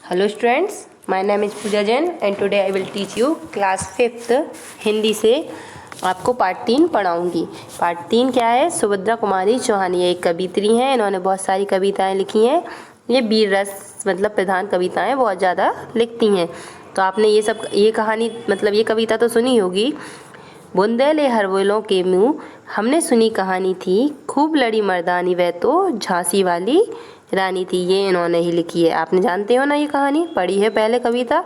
Hello students, my name is Pooja Jain and today I will teach you class 5th Hindi से आपको part 3 पढ़ाऊंगी। Part 3 क्या है? सुभद्रा कुमारी चौहान ये एक कवित्री हैं। इन्होंने बहुत सारी कविताएं लिखी हैं। ये वीर रस मतलब प्रधान कविताएं बहुत ज़्यादा लिखती हैं। तो आपने ये कहानी मतलब ये कविता तो सुनी होगी। बुंदेले हरवोलों के मुँह हमने सुनी कहानी थी, खूब लड़ी मर्दानी वह तो झांसी वाली रानी थी। ये इन्होंने ही लिखी है। आपने जानते हो ना, ये कहानी पढ़ी है पहले कविता।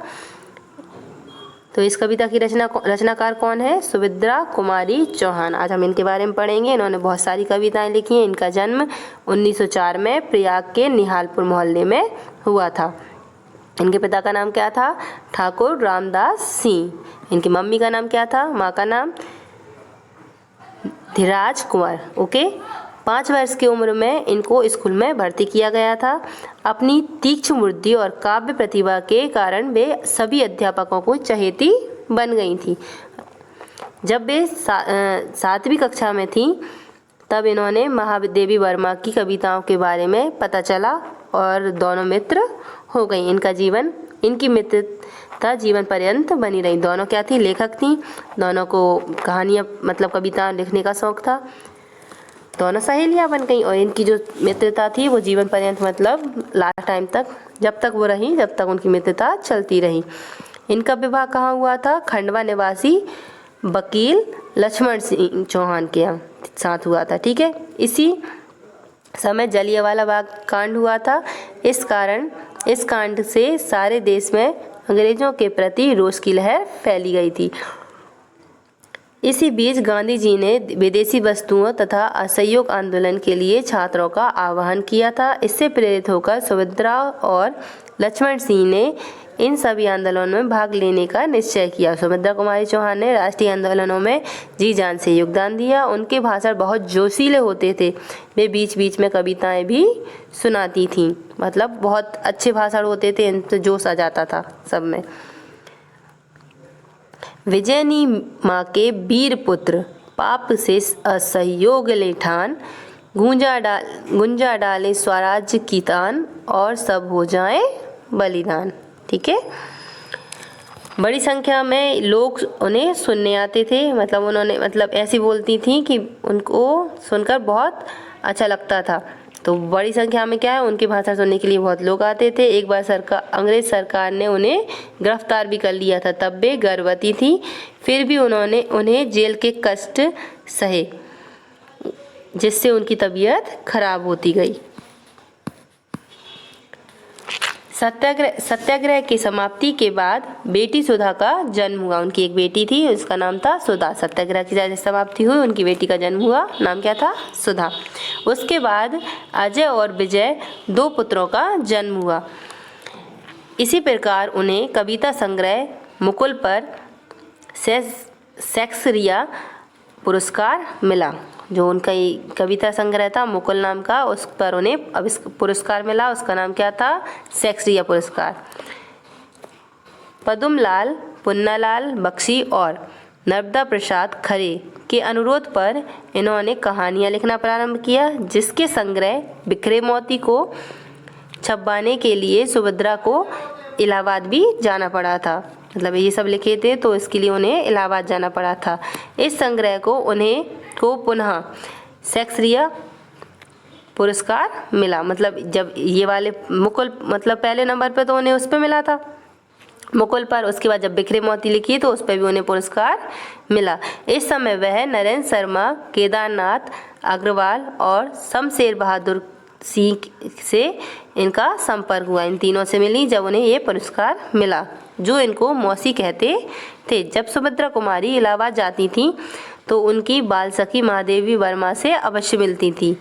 तो इस कविता की रचनाकार कौन है? सुभद्रा कुमारी चौहान। आज हम इनके बारे में पढ़ेंगे। इन्होंने बहुत सारी कविताएं लिखी हैं। इनका जन्म 1904 में प्रयाग के निहालपुर मोहल्ले में हुआ था। इनके पिता का नाम क्या था? ठाकुर रामदास सिंह। इनकी मम्मी का नाम क्या था? माँ का नाम धीराज कुंवर। ओके। 5 वर्ष की उम्र में इनको स्कूल में भर्ती किया गया था। अपनी तीक्ष्ण बुद्धि और काव्य प्रतिभा के कारण वे सभी अध्यापकों को चहेती बन गई थी। जब वे 7वीं कक्षा में थीं तब इन्होंने महादेवी वर्मा की कविताओं के बारे में पता चला और दोनों मित्र हो गई। इनकी मित्रता जीवन पर्यंत बनी रही। दोनों क्या थी? लेखक थी। दोनों को कहानियाँ मतलब कविता लिखने का शौक़ था। दोनों सहेलियाँ बन गई और इनकी जो मित्रता थी वो जीवन पर्यंत मतलब लास्ट टाइम तक, जब तक वो रही जब तक उनकी मित्रता चलती रही। इनका विवाह कहाँ हुआ था? खंडवा निवासी वकील लक्ष्मण सिंह चौहान के साथ हुआ था। ठीक है। इसी समय जलियांवाला बाग कांड हुआ था। इस कांड से सारे देश में अंग्रेजों के प्रति रोष की लहर फैली गई थी। इसी बीच गांधी जी ने विदेशी वस्तुओं तथा असहयोग आंदोलन के लिए छात्रों का आह्वान किया था। इससे प्रेरित होकर सुभद्रा और लक्ष्मण सिंह ने इन सभी आंदोलनों में भाग लेने का निश्चय किया। सुभद्रा कुमारी चौहान ने राष्ट्रीय आंदोलनों में जी जान से योगदान दिया। उनके भाषण बहुत जोशीले होते थे। वे बीच बीच में कविताएं भी सुनाती थीं। मतलब बहुत अच्छे भाषण होते थे, इनसे जोश आ जाता था सब में। विजयनी माँ के वीर पुत्र पाप से असहयोग ले ठान, गुंजा डाले स्वराज्य की तान और सब हो जाए बलिदान। ठीक है। बड़ी संख्या में लोग उन्हें सुनने आते थे। मतलब उन्होंने ऐसी बोलती थी कि उनको सुनकर बहुत अच्छा लगता था। तो बड़ी संख्या में क्या है, उनकी भाषा सुनने के लिए बहुत लोग आते थे। एक बार अंग्रेज सरकार ने उन्हें गिरफ्तार भी कर लिया था। तब वे गर्भवती थी। फिर भी उन्हें जेल के कष्ट सहे, जिससे उनकी तबीयत खराब होती गई। सत्याग्रह की समाप्ति के बाद बेटी सुधा का जन्म हुआ। उनकी एक बेटी थी, उसका नाम था सुधा। सत्याग्रह की जब समाप्ति हुई उनकी बेटी का जन्म हुआ। नाम क्या था? सुधा। उसके बाद अजय और विजय 2 पुत्रों का जन्म हुआ। इसी प्रकार उन्हें कविता संग्रह मुकुल पर शेक्सपियर पुरस्कार मिला। जो उनका कविता संग्रह था मुकुल नाम का, उस पर उन्हें अब इस पुरस्कार मिला। उसका नाम क्या था? शेक्सपियर पुरस्कार। पद्मलाल, पुन्नालाल बख्शी और नर्मदा प्रसाद खरे के अनुरोध पर इन्होंने कहानियाँ लिखना प्रारंभ किया, जिसके संग्रह बिखरे मोती को छपवाने के लिए सुभद्रा को इलाहाबाद भी जाना पड़ा था। मतलब ये सब लिखे थे तो इसके लिए उन्हें इलाहाबाद जाना पड़ा था। इस संग्रह को पुनः शेक्सपियर पुरस्कार मिला। मतलब जब ये वाले मुकुल पहले नंबर पे तो उन्हें उस पर मिला था मुकुल पर। उसके बाद जब बिखरे मोती लिखी तो उस पर भी उन्हें पुरस्कार मिला। इस समय वह नरेंद्र शर्मा, केदारनाथ अग्रवाल और शमशेर बहादुर सिंह से इनका संपर्क हुआ। इन तीनों से मिली जब उन्हें ये पुरस्कार मिला, जो इनको मौसी कहते थे। जब सुभद्रा कुमारी इलाहाबाद जाती थी तो उनकी बाल सखी महादेवी वर्मा से अवश्य मिलती थी।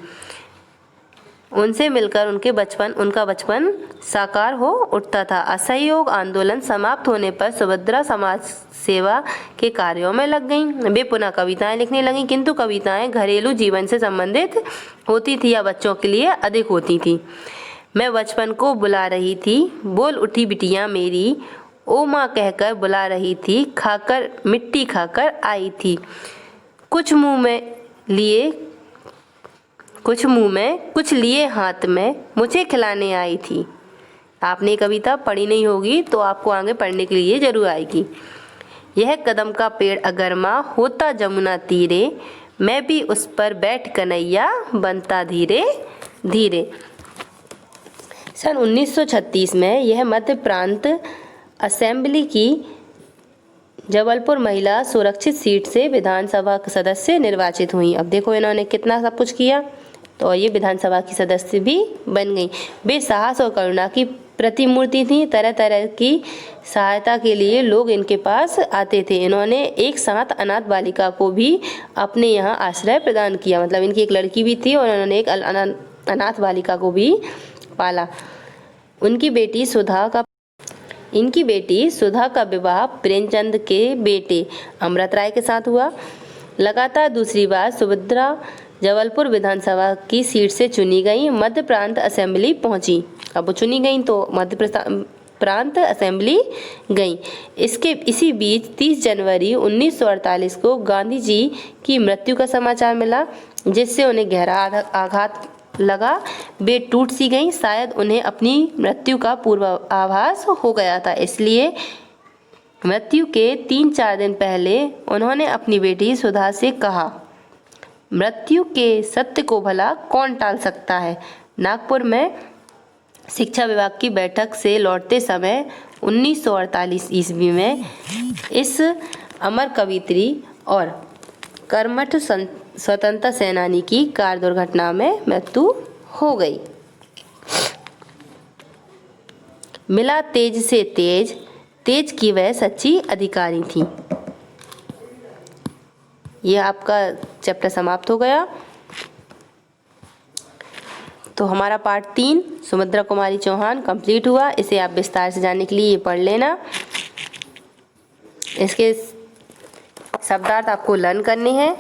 उनसे मिलकर उनका बचपन साकार हो उठता था। असहयोग आंदोलन समाप्त होने पर सुभद्रा समाज सेवा के कार्यों में लग गईं। वे पुनः कविताएं लिखने लगीं, किंतु कविताएं घरेलू जीवन से संबंधित होती थी या बच्चों के लिए अधिक होती थी। मैं बचपन को बुला रही थी, बोल उठी बिटिया मेरी, ओ माँ कहकर बुला रही थी, खाकर मिट्टी खाकर आई थी, कुछ मुंह में कुछ लिए हाथ में, मुझे खिलाने आई थी। आपने कविता पढ़ी नहीं होगी तो आपको आगे पढ़ने के लिए जरूर आएगी। यह कदम का पेड़ अगर माँ होता जमुना तीरे, मैं भी उस पर बैठ कन्हैया बनता धीरे धीरे। सन 1936 में यह मध्य प्रांत असेंबली की जबलपुर महिला सुरक्षित सीट से विधानसभा सदस्य निर्वाचित हुई। अब देखो इन्होंने कितना सब कुछ किया, तो ये विधानसभा की सदस्य भी बन गई। वे साहस और करुणा की प्रतिमूर्ति थी। तरह तरह की सहायता के लिए लोग इनके पास आते थे। इन्होंने एक साथ अनाथ बालिका को भी अपने यहाँ आश्रय प्रदान किया। मतलब इनकी एक लड़की भी थी और उन्होंने एक अनाथ बालिका को भी पाला। इनकी बेटी सुधा का विवाह प्रेमचंद के बेटे अमृत राय के साथ हुआ। लगातार दूसरी बार सुभद्रा जबलपुर विधानसभा की सीट से चुनी गई, मध्य प्रांत असेंबली पहुंची। अब वो चुनी गई तो मध्य प्रांत असेंबली गई। इसी बीच 30 जनवरी 1948 को गांधी जी की मृत्यु का समाचार मिला, जिससे उन्हें गहरा आघात लगा। वे टूट सी गईं। शायद उन्हें अपनी मृत्यु का पूर्वाभास हो गया था, इसलिए मृत्यु के 3-4 दिन पहले उन्होंने अपनी बेटी सुधा से कहा, मृत्यु के सत्य को भला कौन टाल सकता है। नागपुर में शिक्षा विभाग की बैठक से लौटते समय 1948 ईस्वी में इस अमर कवियत्री और कर्मठ स्वतंत्रता सेनानी की कार दुर्घटना में मृत्यु हो गई। मिला तेज से तेज, तेज की वह सच्ची अधिकारी थी। यह आपका चैप्टर समाप्त हो गया। तो हमारा पार्ट 3 सुभद्रा कुमारी चौहान कंप्लीट हुआ। इसे आप विस्तार से जानने के लिए ये पढ़ लेना। इसके शब्दार्थ आपको लर्न करने हैं।